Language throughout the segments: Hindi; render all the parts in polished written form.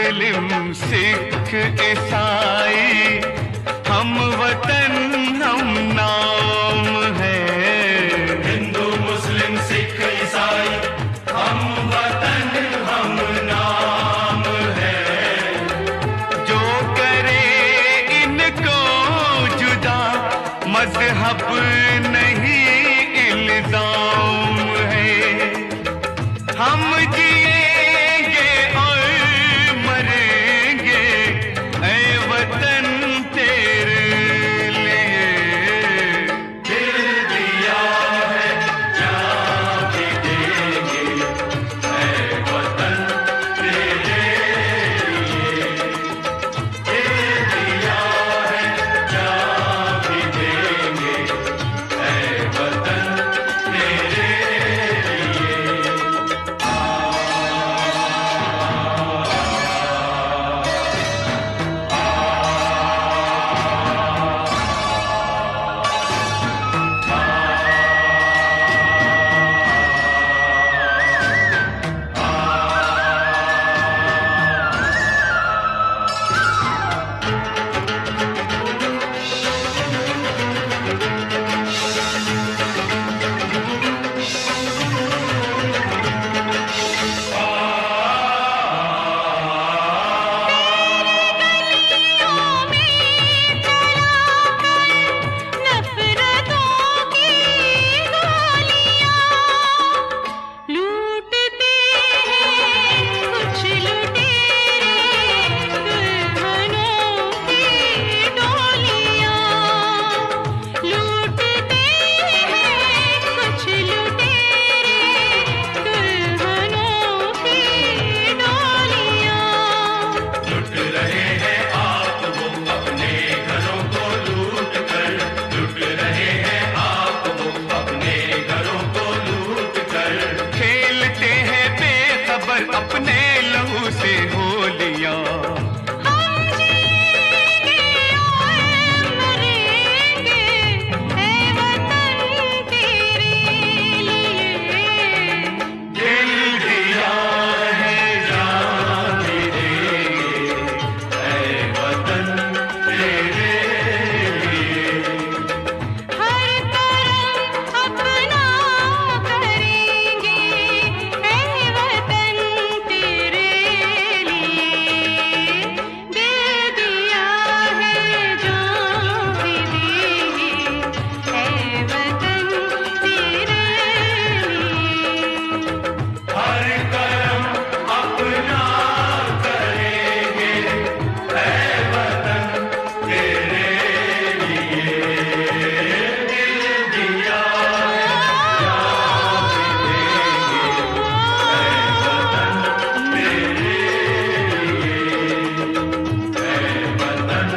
मुस्लिम सिख ईसाई हम वतन हम नाम है। हिंदू मुस्लिम सिख ईसाई हम वतन हम नाम है। जो करे इनको जुदा मजहब नहीं इल्जाम है। हम जिएंगे और मरेंगे ऐ वतन तेरे लिए। दिल दिया है जान भी देंगे ऐ वतन तेरे लिए। दिल दिया है जान भी देंगे ऐ वतन तेरे लिए। अपने लहू से होलियां हम जिएंगे और मरेंगे ऐ वतन तेरे लिए। दिल दिया है जान भी देंगे ऐ वतन तेरे लिए। हर करम अपना करेंगे ऐ वतन तेरे लिए। दिल दिया है जान भी देंगे ऐ वतन तेरे लिए। हर करम अपना करेंगे ऐ वतन तेरे लिए। दिल दिया है जान भी देंगे ऐ वतन तेरे लिए। ऐ वतन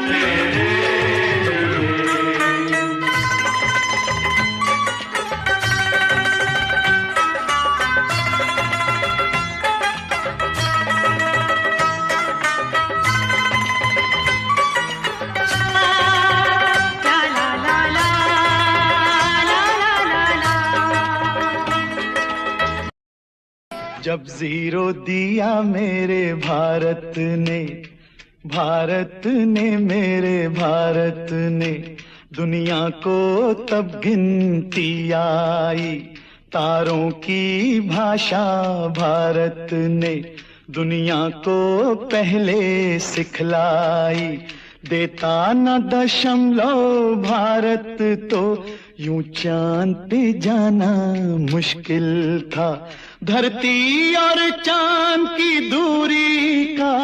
तेरे लिए। ला ला ला ला ला ला ला ला। जब जीरो दिया मेरे भारत ने, भारत ने मेरे भारत ने दुनिया को तब गिनती आई। तारों की भाषा भारत ने दुनिया को पहले सिखलाई। देता न दशमलव भारत तो यूं चांद पे जाना मुश्किल था। धरती और चांद की दूरी का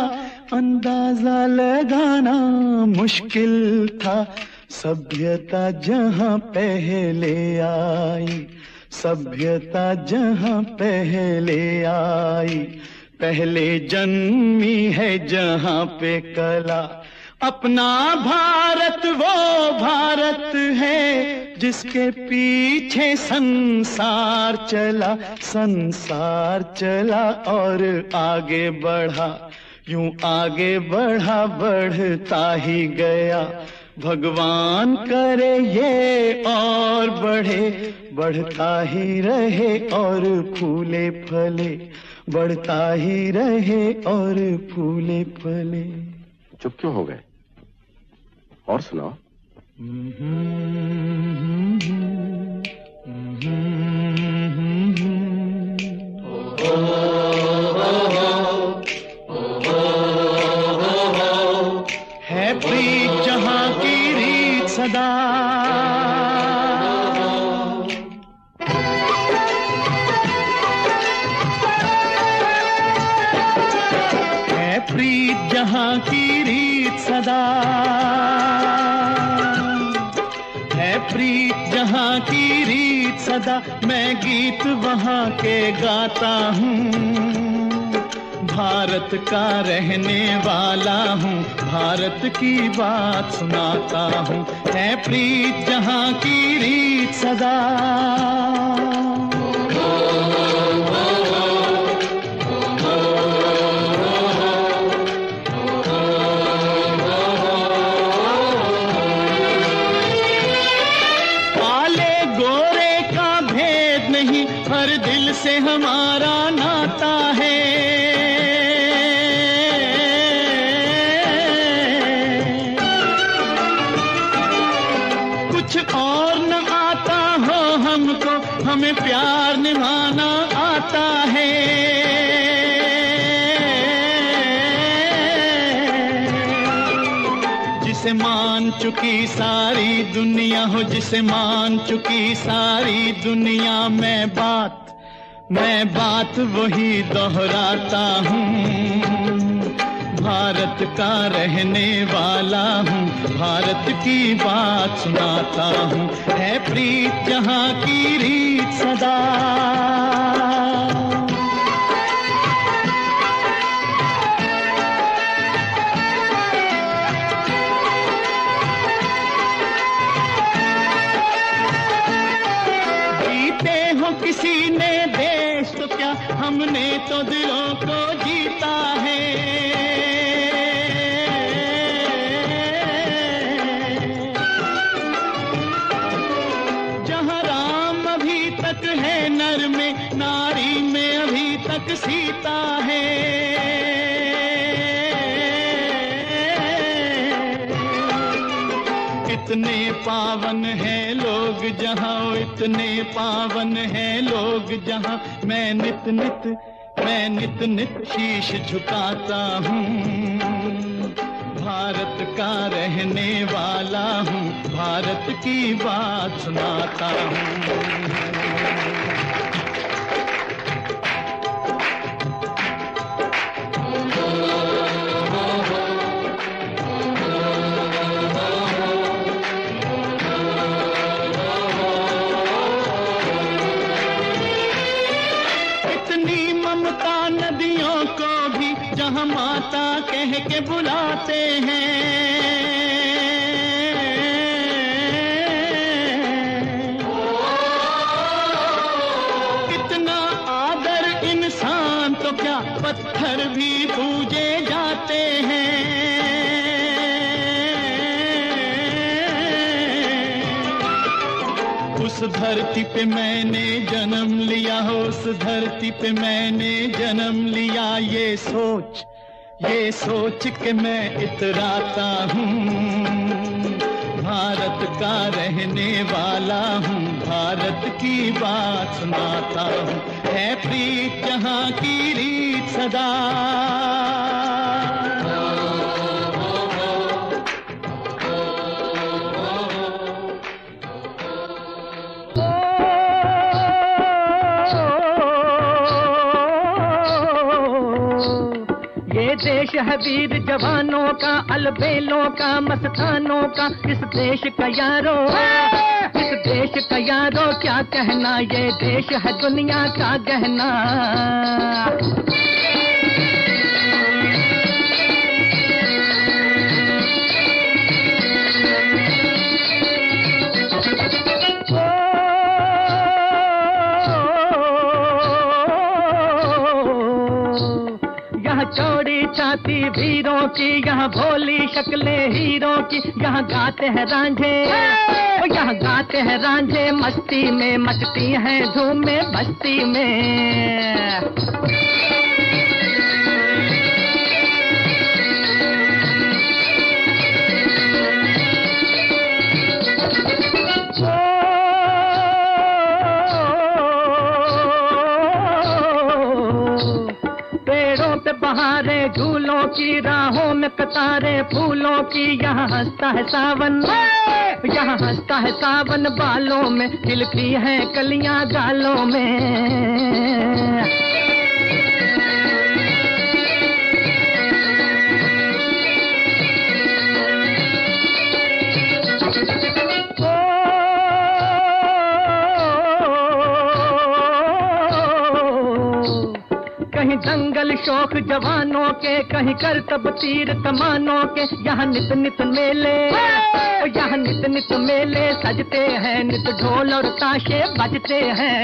अंदाजा लगाना मुश्किल था। सभ्यता जहां पहले आई, सभ्यता जहां पहले आई, पहले जन्मी है जहां पे कला। अपना भारत वो भारत है जिसके पीछे संसार चला, संसार चला और आगे बढ़ा। यूं आगे बढ़ा बढ़ता ही गया। भगवान करे ये और बढ़े, बढ़ता ही रहे और फूले फले, बढ़ता ही रहे और फूले फले। चुप क्यों हो गए? और सुनाओ। है प्रीत जहां की रीत सदा, है प्रीत जहां की रीत सदा, है प्रीत जहां की रीत सदा। मैं गीत वहां के गाता हूँ, भारत का रहने वाला हूँ, भारत की बात सुनाता हूँ। है प्रीत जहां की रीत सदा। काले गोरे का भेद नहीं, हर दिल से हमारा नाता है। और न आता हो हमको, हमें प्यार निभाना आता है। जिसे मान चुकी सारी दुनिया हो, जिसे मान चुकी सारी दुनिया, मैं बात वही दोहराता हूँ। भारत का रहने वाला हूँ, भारत की बात सुनाता हूँ। है प्रीत जहां की रीत सदा। जीते हो किसी ने देश तो क्या, हमने तो दिलों को जीता है। है नर में, नारी में अभी तक सीता है। इतने पावन है लोग जहां, इतने पावन है लोग जहां, मैं नित नित शीश झुकाता हूँ। भारत का रहने वाला हूँ, भारत की बात सुनाता हूँ। इतनी ममता नदियों को भी जहाँ माता कह के बुलाते हैं। इतना आदर इंसान तो क्या, पत्थर भी पूजे जाते हैं। उस धरती पे मैंने जन्म लिया हो, उस धरती पे मैंने जन्म लिया। ये सोच के मैं इतराता हूँ। भारत का रहने वाला हूँ, भारत की बात सुनाता हूँ। है प्रीत जहाँ की रीत सदा। देश है वीर जवानों का, अलबेलों का, मस्तानों का। इस देश का यारो, इस देश का यारो क्या कहना, ये देश है दुनिया का गहना। यहाँ चौड़ी छाती वीरों की, यहाँ भोली शक्लें हीरों की, यहाँ गाते हैं रांझे, यहाँ गाते हैं रांझे मस्ती में, मचती हैं धूमें बस्ती में। बहारे झूलों की, राहों में कतारे फूलों की, यहाँ हंसता है सावन, यहाँ हंसता है सावन बालों में, खिलती हैं कलियां गालों में। कहीं दंगल शौक जवानों के, कहीं करतब तीर कमानों के, यहाँ नित नित मेले, यहाँ नित नित मेले सजते हैं, नित ढोल और ताशे बजते हैं।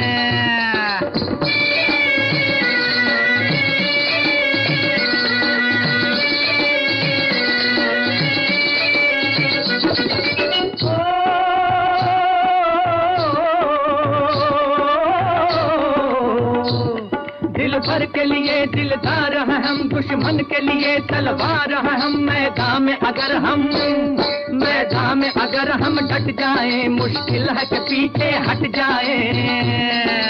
दिल भर के लिए दिलदार हैं हम, दुश्मन के लिए तलवार हैं हम, मैदान में अगर हम डट जाएं, मुश्किल है कि पीछे हट जाएं।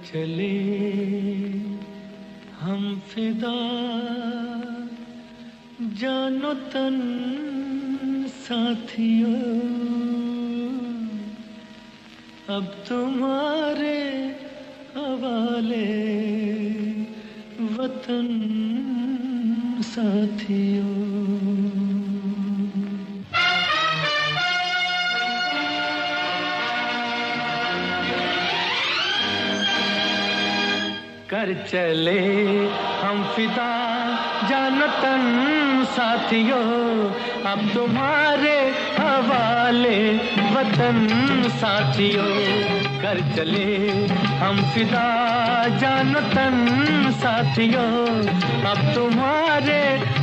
चले हम फिदा जानो तन साथियों, अब तुम्हारे हवाले वतन साथियों। कर चले हम फिदा जानो तन साथियों, अब तुम्हारे हवाले वतन साथियों। कर चले हम फिदा जानो तन साथियों, अब तुम्हारे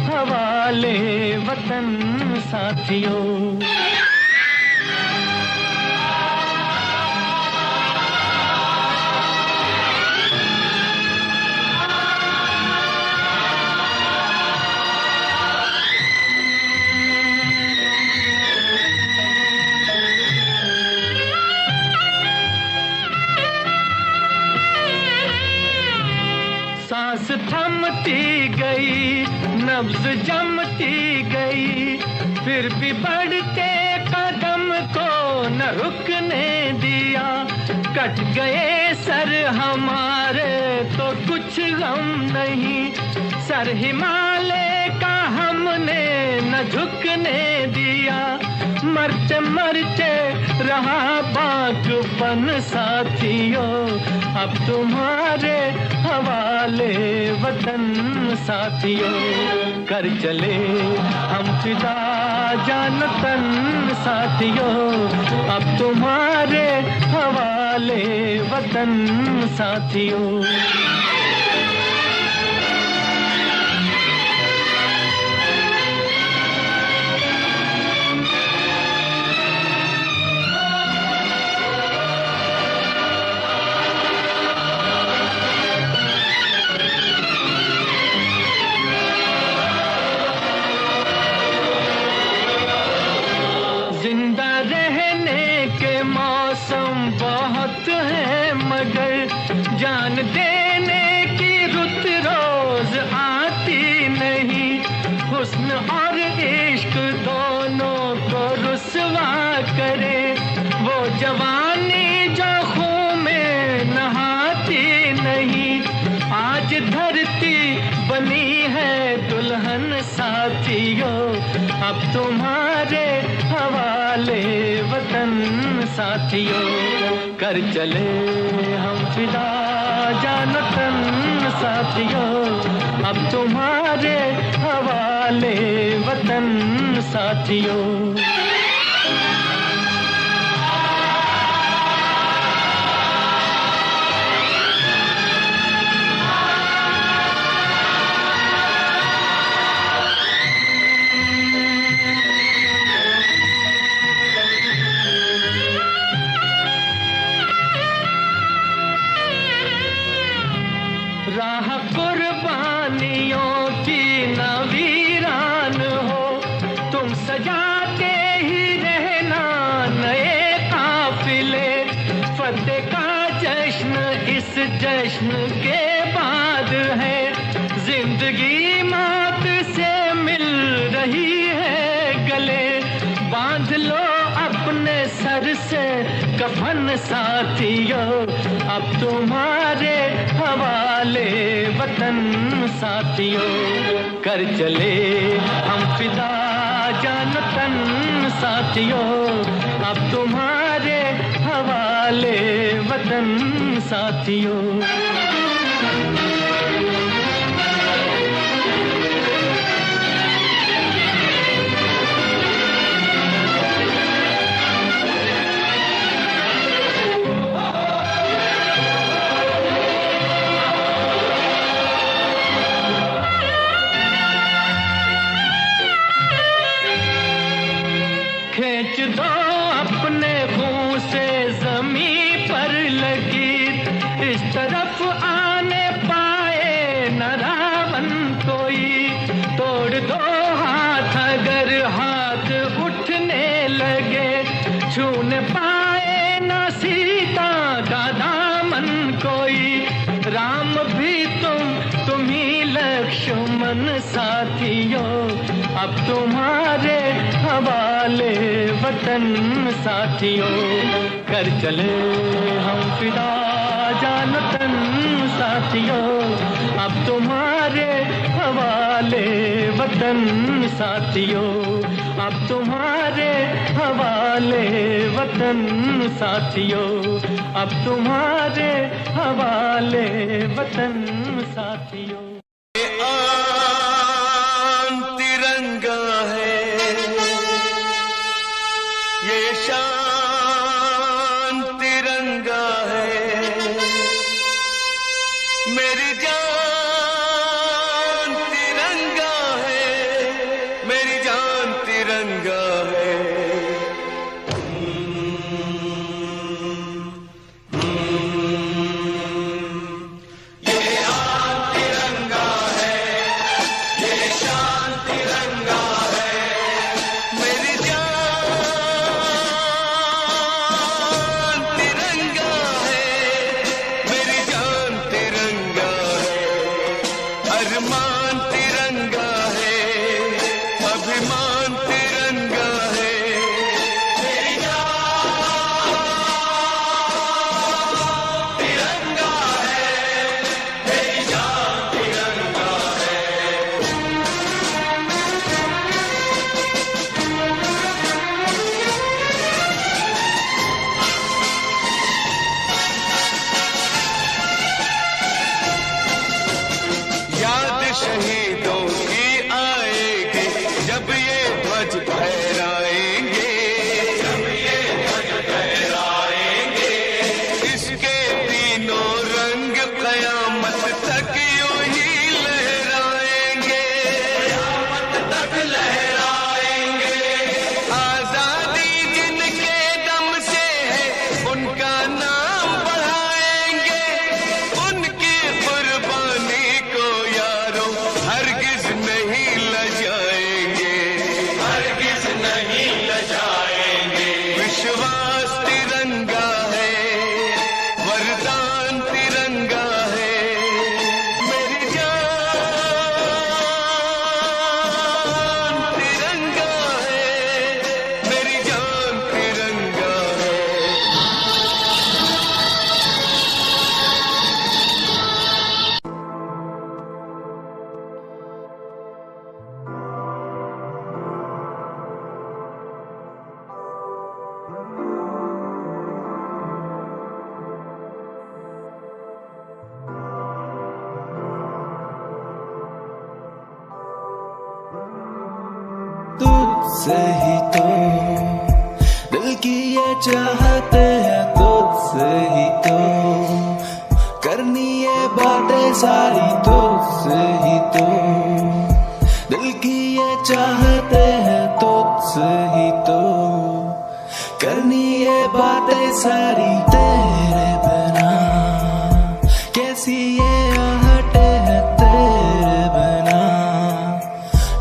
हवाले वतन साथियों। सांस थमती गई, नब्ज जमती गई, फिर भी बढ़ते कदम को न रुकने दिया। कट गए सर हमारे तो कुछ गम नहीं, सर हिमालय का हमने न झुकने दिया। मरते मरते रहा बागपन साथियों, अब तुम्हारे हवाले वतन साथियों। कर चले हम फिदा जानो तन साथियों, अब तुम्हारे हवाले वतन साथियों। जिंदा रहने के मौसम बहुत है, मगर जान देने की रुत रोज आती नहीं। हुस्न और इश्क दोनों को रुसवा करे, वो जवानी जो खून में नहाती नहीं। आज धरती बनी है दुल्हन साथियों, अब तुम्हारे हवाले वतन साथियों। कर चले हम फिदा जानो तन साथियों, अब तुम्हारे हवाले वतन साथियों। राह कुर्बानियों की न वीरान हो, तुम सजाते ही रहना नए काफिले। फतेह का जश्न इस जश्न के बाद है, जिंदगी मौत से मिल रही है गले। बांध लो अपने सर से कफन साथियों, अब तुम्हारे हवाले वतन साथियों। कर चले हम फिदा जानो तन साथियों, अब तुम्हारे हवाले वतन साथियों। खींच दो अपने खून से जमीन पर लगी, इस तरफ आने पाए न रावण कोई। तोड़ दो हाथ अगर हाथ उठने लगे, छूने पाए न सीता का दामन कोई। दुश्मन साथियों अब तुम्हारे हवाले वतन साथियों, कर चले हम फिदा जान तन साथियों, अब तुम्हारे हवाले वतन साथियों, अब तुम्हारे हवाले वतन साथियों, अब तुम्हारे हवाले वतन साथियों। आन तिरंगा है, ये शान तिरंगा है, मेरी जान तिरंगा है, मेरी जान तिरंगा है। अरमान तिरंगा है, अभिमान तिरंगा है, मेरी जान तिरंगा है, मेरी जान तिरंगा है। याद शहीदों की आएगी जब ये ध्वज फहराएंगे, जब ये ध्वज फहराएंगे, इसके तीनों रंग कयामत तक यूं ही लहराएंगे, कयामत तक लहराएंगे। आजादी जिनके दम से है उनका नाम बढ़ाएंगे, उनकी कुर्बानी को यारों हरगिज नहीं लजाएंगे, हरगिज नहीं लजाएंगे। विश्वास तिरंगा है, वरदान तिरंगा है, मेरी जान तिरंगा है, मेरी जान तिरंगा है। तुझसे ही तो दिल की ये चाहते हैं, तुझसे ही तो करनी ये बातें सारी, तुझसे ही तो दिल की ये चाहते हैं, तुझसे ही तो करनी ये बातें सारी। तेरे बिना कैसी ये आहटें हैं, तेरे बिना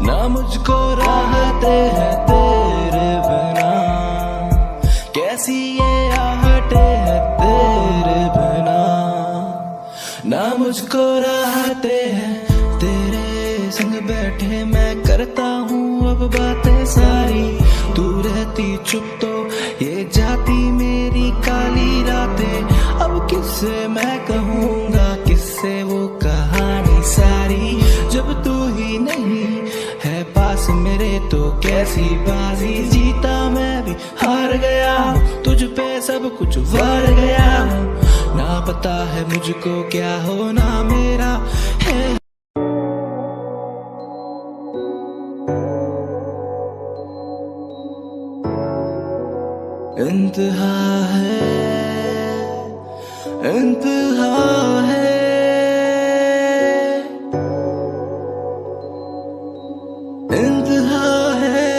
ना मुझको राहते हैं, तेरे बिना कैसी ये आहटें हैं, तेरे बिना ना मुझको राहते हैं। तेरे संग बैठे मैं करता हूँ अब बातें सारी, तू रहती चुप तो ये जाती मेरी काली रातें। अब किससे मैं कहूँगा, किससे वो कहानी सारी, जब तू ही नहीं है पास मेरे तो कैसी बाजी। जीता मैं भी हार गया, तुझ पे सब कुछ वार गया, ना पता है मुझको क्या होना मेरा है। इंतहा है, इंतहा है, इंतहा है,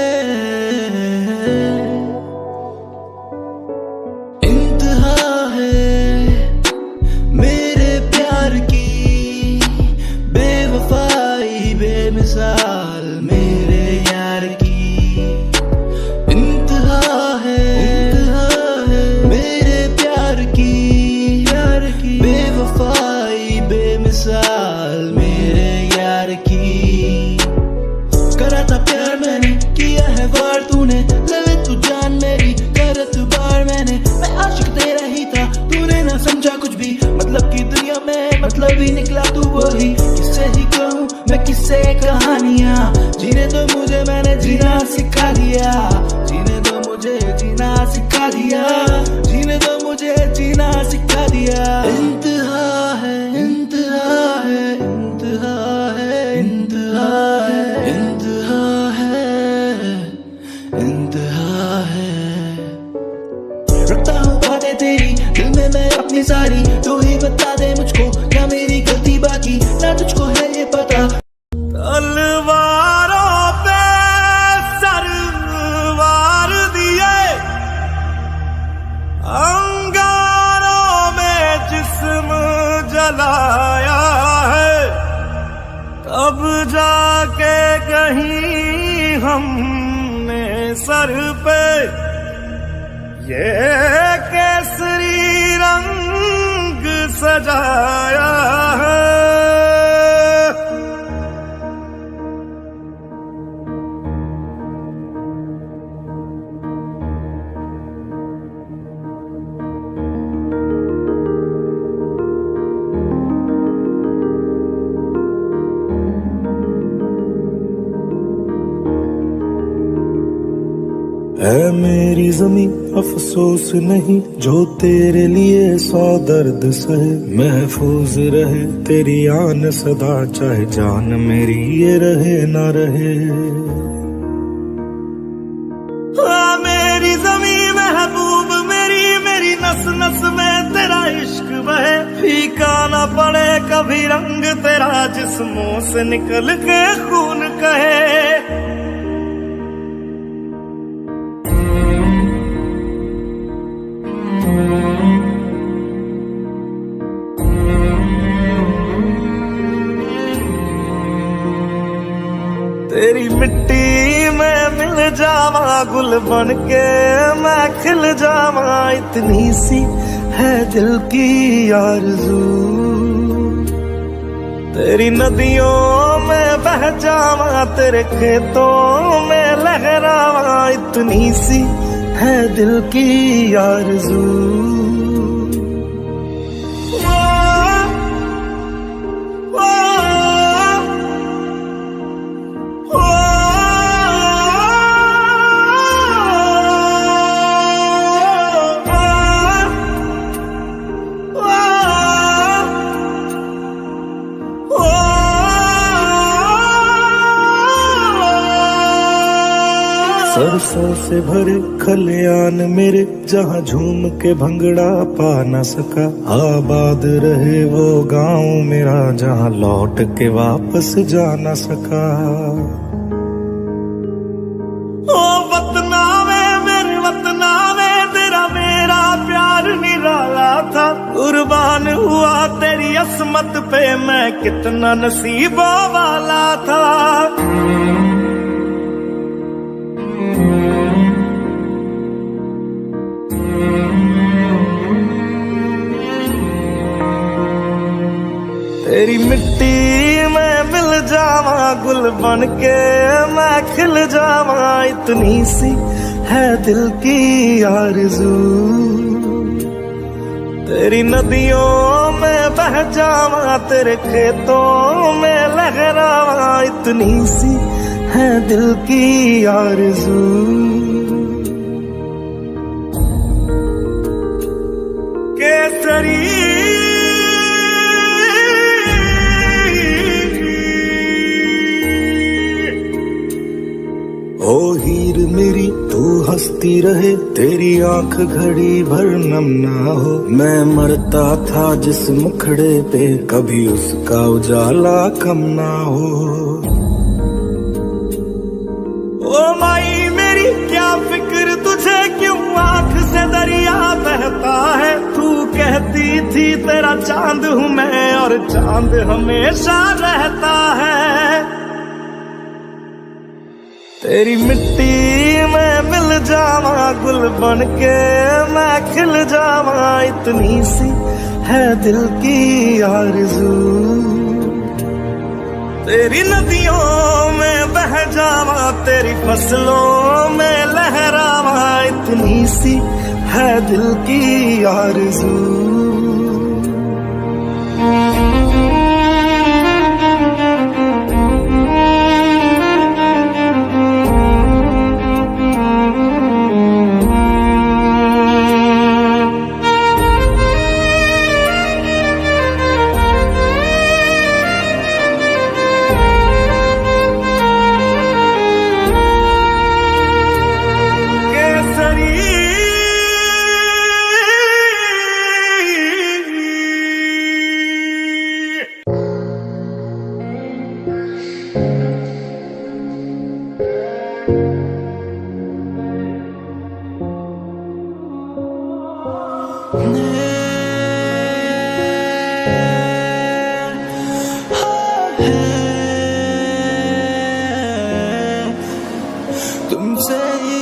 इंतहा है मेरे प्यार की बेवफाई बेमिसाल मेरे यार की। इंतहा है मेरे प्यार की बेवफाई तेरा प्यार मैंने किया है वार, तूने ले तू जान मेरी कर एतबार, मैं आशिक तेरा ही था, तूने ना समझा कुछ भी, मतलब की दुनिया में मतलब ही निकला तू वही। किससे ही कहूँ मैं किससे कहानियाँ, जीने तो मुझे मैंने जीना सिखा दिया, जीने तो मुझे जीना सिखा दिया, जीने तो मुझे जीना सिखा दिया। इंतहा है इंतहा है इंतहा है इंतहा है इंतहा है इंतहा है। रखता हूँ बातें तेरी दिल में मैं अपनी सारी, तू ही बता दे मुझको क्या मेरी गलती बाकी, ना तुझको है ये पता। तलवारों पे सरवार दिए, अंगारों में जिस्म जलाया है, तब जाके कहीं हमने सर पे ये केसरी रंग सजाया है। है मेरी जमीं अफसोस नहीं, जो तेरे लिए 100 दर्द सहे, महफूज रहे तेरी आन सदा, चाहे जान मेरी ये रहे ना रहे। मेरी जमीं महबूब मेरी, मेरी नस नस में तेरा इश्क बहे, फीका ना पड़े कभी रंग तेरा, जिस्मों से निकल के खून कहे। तेरी मिट्टी में मिल जावा गुल बन के मैं खिल जावा, इतनी सी है दिल की आरज़ू। तेरी नदियों में बह जावा, तेरे खेतों में लहरावा, इतनी सी है दिल की आरज़ू। सरसों से भरे खलियान मेरे, जहाँ झूम के भंगड़ा पा न सका, आबाद रहे वो गांव मेरा, जहाँ लौट के वापस जा न सका। ओ वतना में मेरे वतना में तेरा मेरा प्यार निराला था, कुर्बान हुआ तेरी असमत पे मैं कितना नसीबों वाला था। तेरी मिट्टी में मिल जावा गुल बन के मैं खिल जावा, इतनी सी है दिल की आरज़ू। तेरी नदियों में बह जावा, तेरे खेतों में लहरावा, इतनी सी है दिल की आरज़ू। केसरी ओ हीर मेरी तू हंसती रहे, तेरी आंख घड़ी भर नम ना हो, मैं मरता था जिस मुखड़े पे कभी उसका उजाला कम ना हो। ओ माई मेरी क्या फिक्र तुझे, क्यों आंख से दरिया बहता है, तू कहती थी तेरा चांद हूँ मैं और चांद हमेशा रहता है। तेरी मिट्टी में मिल जावा गुल बन के मैं खिल जावा, इतनी सी है दिल की आरज़ू। तेरी नदियों में बह जावा, तेरी फसलों में लहरावा, इतनी सी है दिल की आरज़ू। तुमसे ही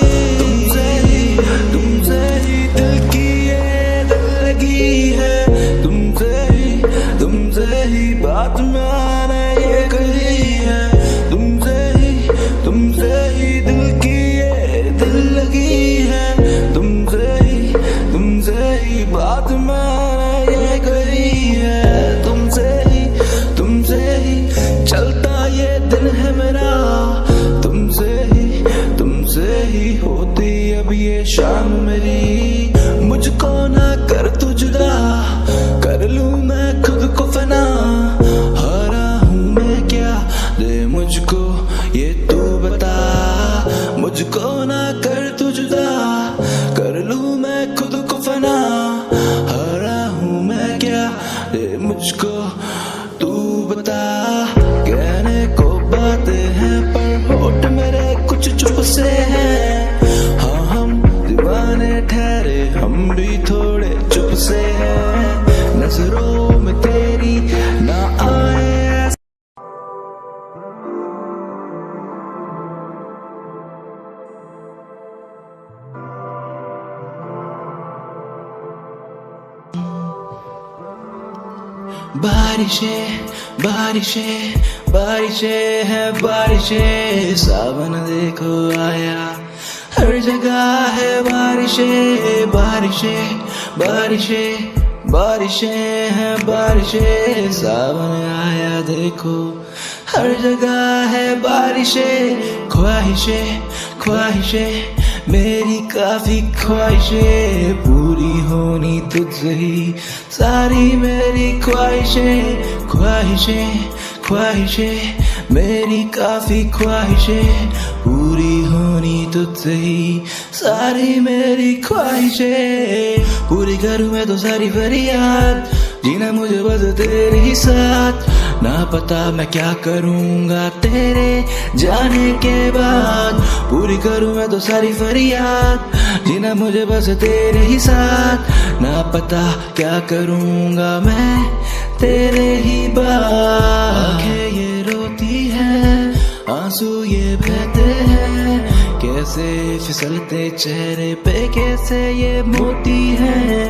दिल की ये दिल लगी है, तुमसे ही बात मैंने ये कही है, तुमसे ही दिल की ये दिल लगी है, तुमसे ही बात मैंने ये कही है, तुमसे ही चलता ये दिन है मेरा, तुमसे ही होती अब ये शाम मेरी। मुझको ना कर तू जुदा, कर लूं मैं खुद को फना, हारा हूं मैं क्या दे मुझको ये तू बता। मुझको ना कर तू जुदा, कर लूं मैं खुद को फना, हारा हूं मैं क्या दे मुझको तू बता। कहने को बातें हैं पर होठ मेरे कुछ चुप से हैं, हाँ हम दीवाने ठहरे हम भी थोड़े चुप से हैं, नजरों में तेरी ना आए। बारिशें है बारिशें, सावन देखो आया, हर जगह है बारिशें है बारिशें, सावन आया देखो, हर जगह है बारिशें। ख्वाहिशें मेरी काफी ख्वाहिशें, पूरी होनी तुझसे ही सारी मेरी ख्वाहिशें मेरी काफी ख्वाहिशें, पूरी होनी तुझसे ही सारी मेरी ख्वाहिशें। पूरी करूँ मैं तो सारी फरियाद, जीना मुझे बस तेरे ही साथ, ना पता मैं क्या करूँगा तेरे जाने के बाद। पूरी करूँ मैं तो सारी फरियाद, जीना मुझे बस तेरे ही साथ, ना पता क्या करूँगा मैं तेरे ही बाद। आँखें ये रोती है, आंसू ये बहते हैं, कैसे फिसलते चेहरे पे कैसे ये मोती है।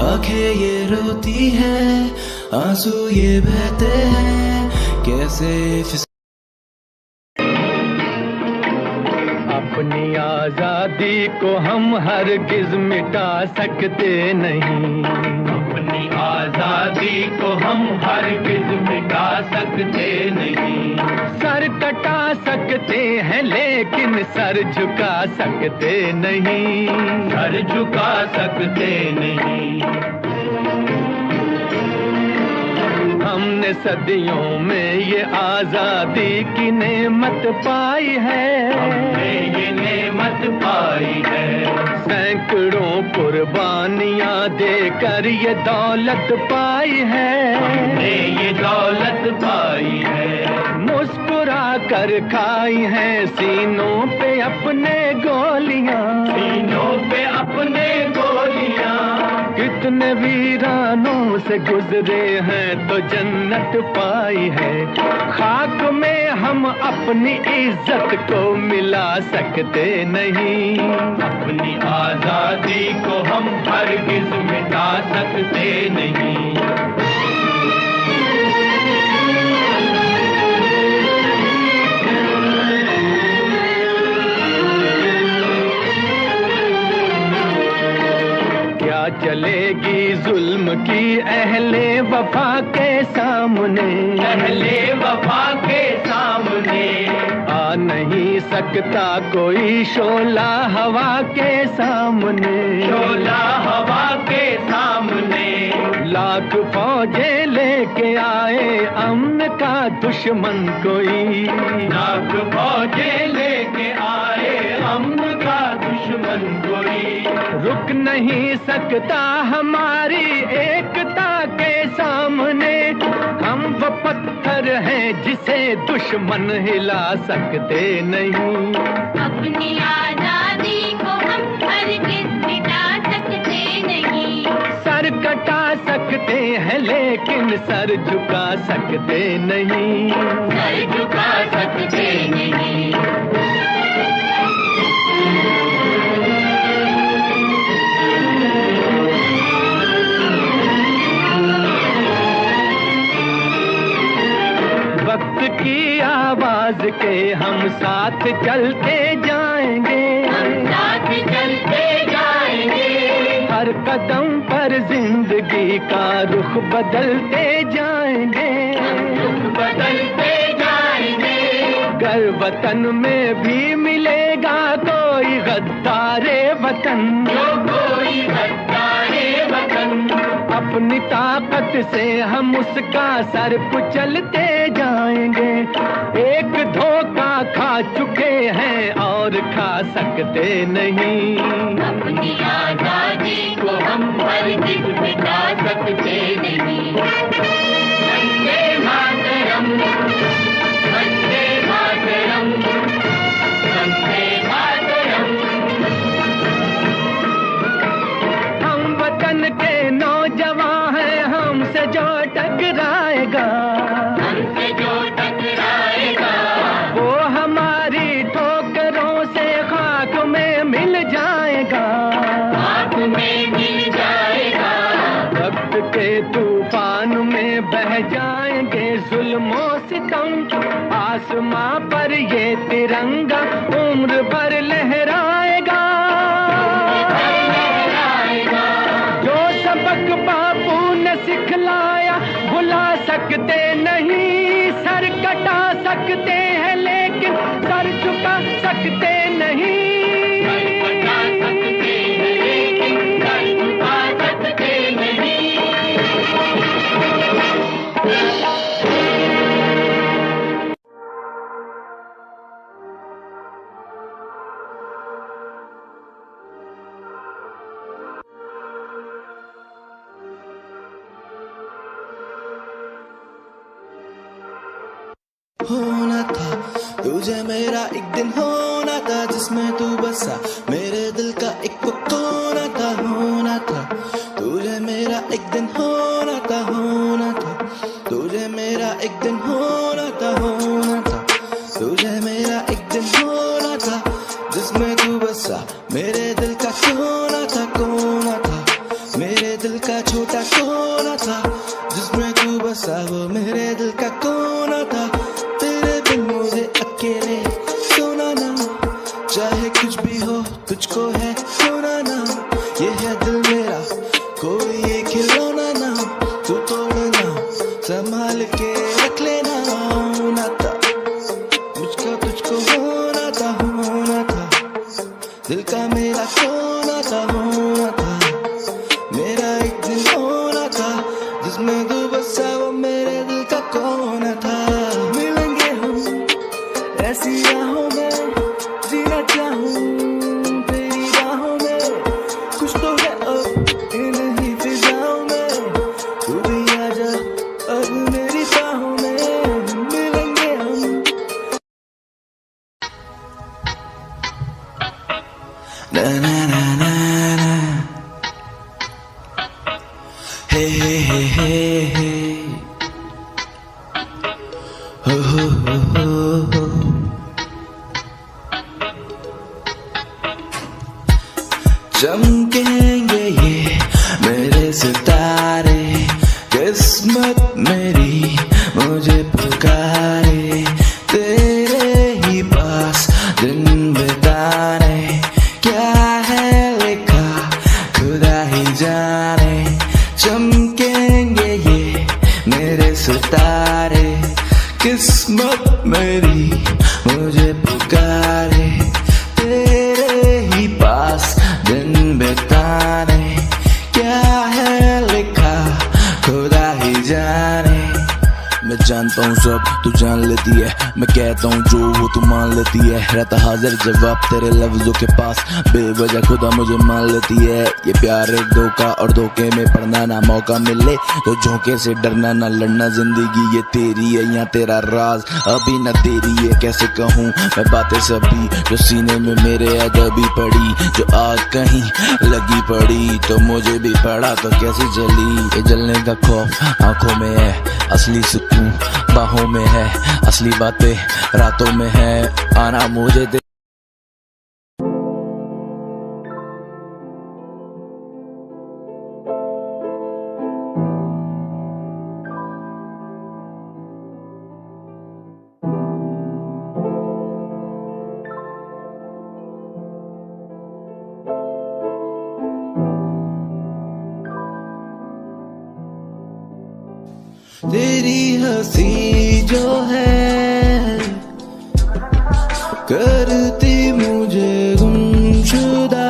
आँखें ये रोती है, आंसू ये बहते हैं, कैसे अपनी आजादी को हम हरगिज मिटा सकते नहीं, अपनी आजादी को हम हरगिज मिटा सकते नहीं। सर कटा सकते हैं लेकिन सर झुका सकते नहीं, सर झुका सकते नहीं। हमने सदियों में ये आजादी की नेमत पाई है, हमने ये नेमत पाई है। सैकड़ों कुर्बानियां देकर ये दौलत पाई है, हमने ये दौलत पाई है। मुस्कुरा कर खाई है सीनों पे अपने गोलियां, सीनों पे अपने गोलियां। कितने वीरानों से गुजरे हैं तो जन्नत पाई है। खाक में हम अपनी इज्जत को मिला सकते नहीं, अपनी आजादी को हम हरगिज मिटा सकते नहीं। चलेगी जुल्म की अहले वफा के सामने, अहले वफा के सामने। आ नहीं सकता कोई शोला हवा के सामने, शोला हवा के सामने। लाख फौजें लेके आए अमन का दुश्मन कोई, लाख फौजें लेके आए अमन का दुश्मन कोई। रुक नहीं सकता हमारी एकता के सामने, हम वो पत्थर हैं जिसे दुश्मन हिला सकते नहीं। अपनी आजादी को हम हरगिज़ मिटा सकते नहीं। सर कटा सकते हैं लेकिन सर झुका सकते नहीं, सर झुका सकते नहीं। वक्त की आवाज के हम साथ चलते जाएंगे, हम साथ चलते जाएंगे। हर कदम पर जिंदगी का रुख बदलते जाएंगे, रुख बदलते जाएंगे। गर वतन में भी मिलेगा कोई गद्दारे वतन, जो कोई गद्दारे वतन। अपनी ताकत से हम उसका सर कुचलते जाएंगे। एक धोखा खा चुके हैं और खा सकते नहीं। अपनी आजादी को हम हरगिज़ मिटा सकते नहीं। वंदे मातरम, वंदे मातरम, वंदे मातरम। हम वतन के नौजवान हैं, हमसे जो टकराएगा, हमसे जो टकराएगा, वो हमारी ठोकरों से खाक में मिल जाएगा, खाक में मिल जाएगा। वक्त के तूफान में बह जाएंगे जुल्मों सितम। आसमां पर ये तिरंगा उम्र भर लहराएगा। जो सबक बापू ने सिखलाया भुला सकते नहीं। सर कटा सकते हैं लेकिन सर झुका सकते नहीं। बचा सकते हैं लेकिन सर झुका सकते नहीं। होना था तुझे मेरा एक दिन, होना था जिसमें तू बसा मेरे दिल का एक वो कोना था। होना था तुझे मेरा एक दिन, होना था, होना था तुझे मेरा एक दिन, होना था, होना था तुझे मेरा एक दिन, होना था जिसमें तू बसा मेरे दिल का कोना था। कोना था मेरे दिल का छोटा कोना था जिसमें तू बसा, वो मेरे दिल का कोना था। तेरे बिन मुझे अकेले सोना ना, चाहे कुछ भी हो तुझको है खोना ना। ये है दिल मेरा कोई ये खिलौना ना, तू तोड़ना संभाल के रख लेना। होना था मुझको तुझको, होना था, होना था दिल का मेरा कोना था। होना था मेरा एक दिन, होना था जिसमें तू बसा, वो मेरे दिल का कोना था। मिलेंगे हम ऐसी राहों में, जीना चाहूं तेरी राहों में। कुछ तो है अब इन्हीं फिजाओं में, तू भी आजा अब मेरी बाहों में। मिलेंगे हम ना ना ना ना ना, हे हे हे हे हे, हो हो हो हो। चमकेंगे ये मेरे सितारे, किस्मत मेरी मुझे पुकारे। तेरे ही पास दिन बिताने, क्या है लिखा खुदा ही जाने। जानता हूँ सब तू जान लेती है, मैं कहता हूँ जो वो तू मान लेती है। रहता हाजिर जवाब तेरे लफ्जों के पास, बेवजह खुदा मुझे मान लेती है। ये प्यार एक धोखा और धोखे में पड़ना, ना मौका मिले तो झोंके से डरना, ना लड़ना। जिंदगी ये तेरी है या तेरा राज अभी ना तेरी है, कैसे कहूँ मैं बातें सभी जो सीने में मेरे अदबी पड़ी। जो आग कहीं लगी पड़ी तो मुझे भी पड़ा तो कैसे जली। ये जलने का खौफ आंखों में है, असली सुकून बाहों में है, असली बातें रातों में है। आना मुझे दे तेरी हंसी जो है करती मुझे गुमशुदा,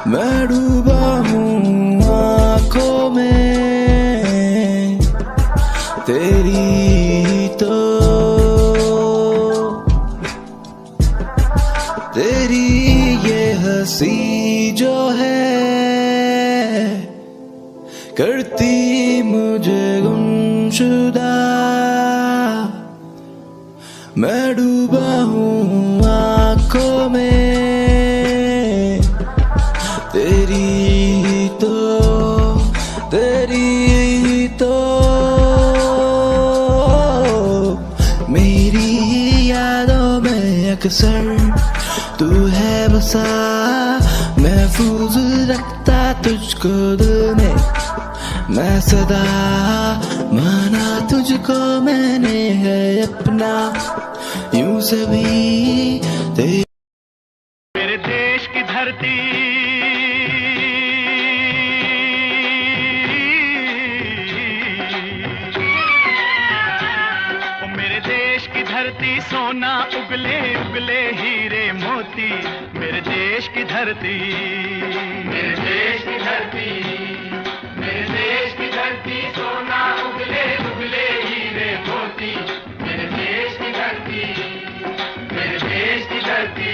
मैं डूबा हूँ आँखों में तेरी तो तेरी ये हंसी जो है करती मुझे गुमशुदा, मैं डूबा हूँ आँखों में तेरी तो मेरी यादों में अक्सर तू है बसा, महफूज रखता तुझको दिल में मैं सदा, माना तुझको मैंने है अपना यूं सभी तेरी। मेरे देश की धरती ओ मेरे देश की धरती सोना उगले उगले हीरे मोती। मेरे देश की धरती, मेरे देश की धरती, मेरे देश की धरती सोना उगले उगले हीरे मोती। मेरे देश की धरती, मेरे देश की धरती।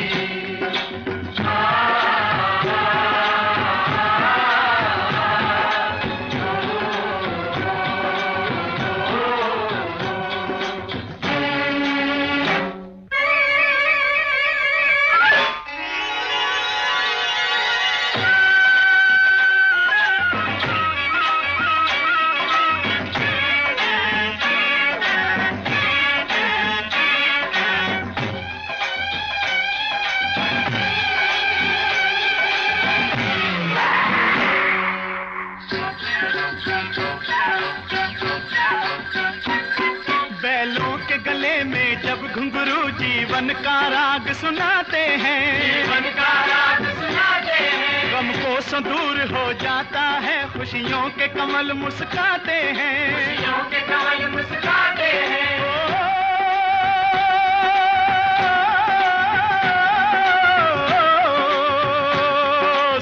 बैलों के गले में जब घुंघरू जीवन का राग सुनाते हैं, जीवन का राग सुनाते हैं। गम को दूर हो जाता है, खुशियों के कमल मुस्काते हैं, खुशियों के कमल मुस्काते हैं।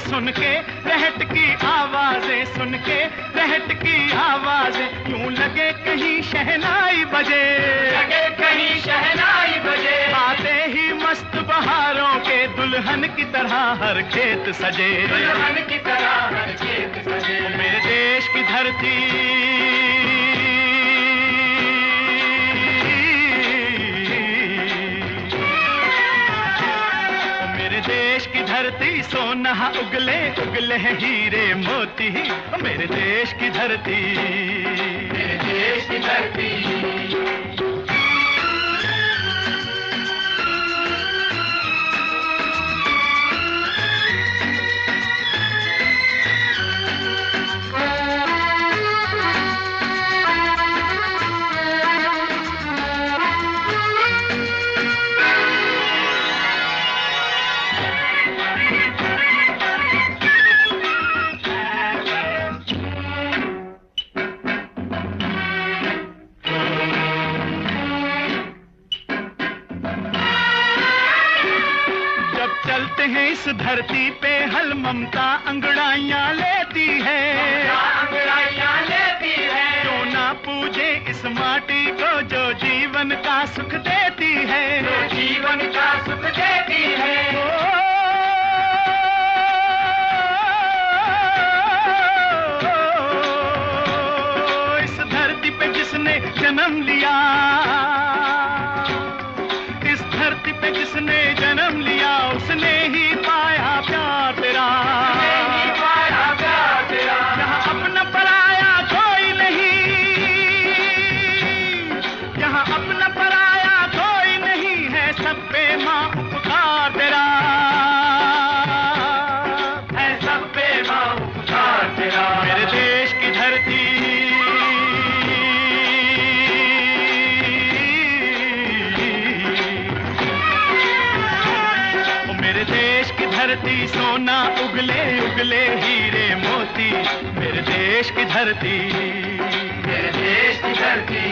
सुन के रहट की आवाजें, सुन के रहट की आवाजें यूं लगे कहीं शहनाई बजे, लगे कहीं शहनाई बजे। आते ही मस्त बहारों के दुल्हन की तरह हर खेत सजे, दुल्हन की तरह हर खेत सजे। मेरे देश की धरती, देश की धरती सोना उगले उगले हीरे मोती। मेरे देश की धरती, मेरे देश की धरती। चलते हैं इस धरती पे हल ममता अंगड़ाइयाँ लेती है, अंगड़ाइयाँ लेती है। क्यों ना पूछ इस माटी को जो जीवन का सुख देती है, जो जीवन का सुख देती है। इस धरती पे जिसने जन्म लिया, इस धरती पे जिसने जन्म लिया, उसने ही पाया प्यार तेरा, यहाँ अपना पराया कोई नहीं, यहाँ अपना पराया कोई नहीं है, सब पे माँ उपकार तेरा है, सब पे माँ उपकार तेरा। मेरे देश की धरती, मेरे देश की धरती, सोना उगले उगले हीरे मोती, मेरे देश की धरती, मेरे देश की धरती।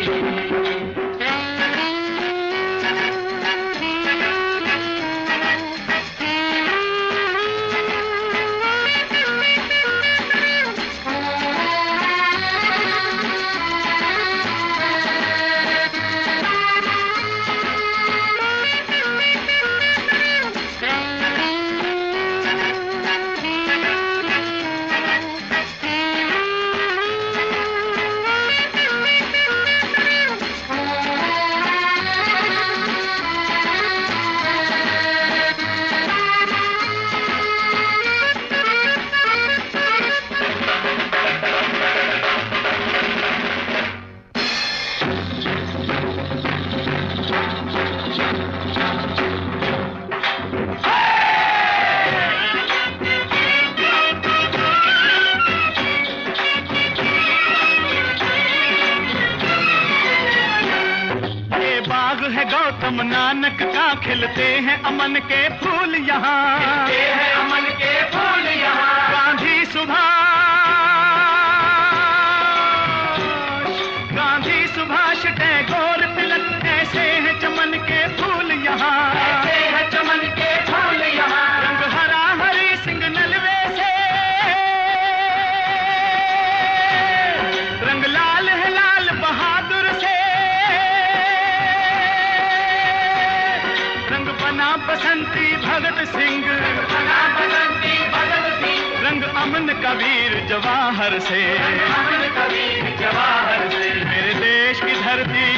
गौतम नानक का खिलते हैं अमन के फूल यहाँ, खिलते हैं अमन के फूल यहाँ। गांधी सुभाष टैगोर तिलक, ऐसे हैं चमन के फूल यहाँ, ऐसे हैं चमन के फूल यहाँ। रंग हरा हरी सिंह नलवे से, रंग लाल है लाल बहादुर से, रंग बना बसंती भगत सिंह, बना बसंती भगत सिंह। रंग अमन कबीर जवाहर से, अमन कबीर जवाहर से। मेरे देश की धरती,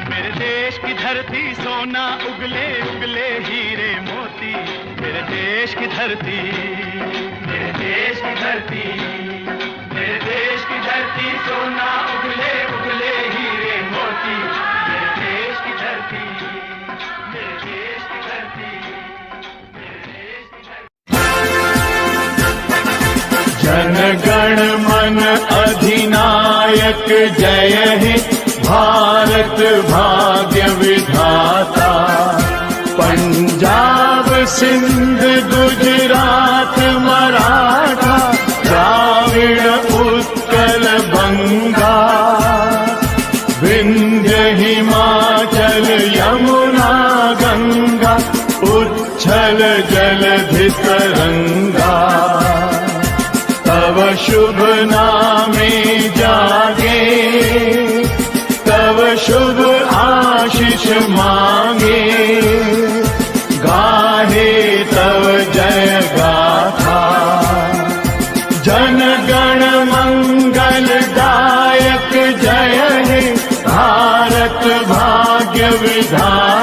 मेरे देश की धरती, सोना उगले उगले हीरे मोती, मेरे देश की धरती, मेरे देश की धरती, मेरे देश की धरती, सोना उगले उगले हीरे मोती, मेरे देश की धरती, मेरे देश की धरती, मेरे देश की धरती। जन गण मन अधिनायक जय हे, भारत भाग्य विधाता। पंजाब सिंध गुजरात मराठा, द्राविड़ उत्कल बंगा, विंध्य हिमाचल यमुना गंगा, उच्छल जलधि तरंगा। तव शुभ नामे जागे, तव शुभ आशीष मांगे, गाहे तव जय गाथा। जन गण मंगल दायक जय हे, भारत भाग्य विधाता।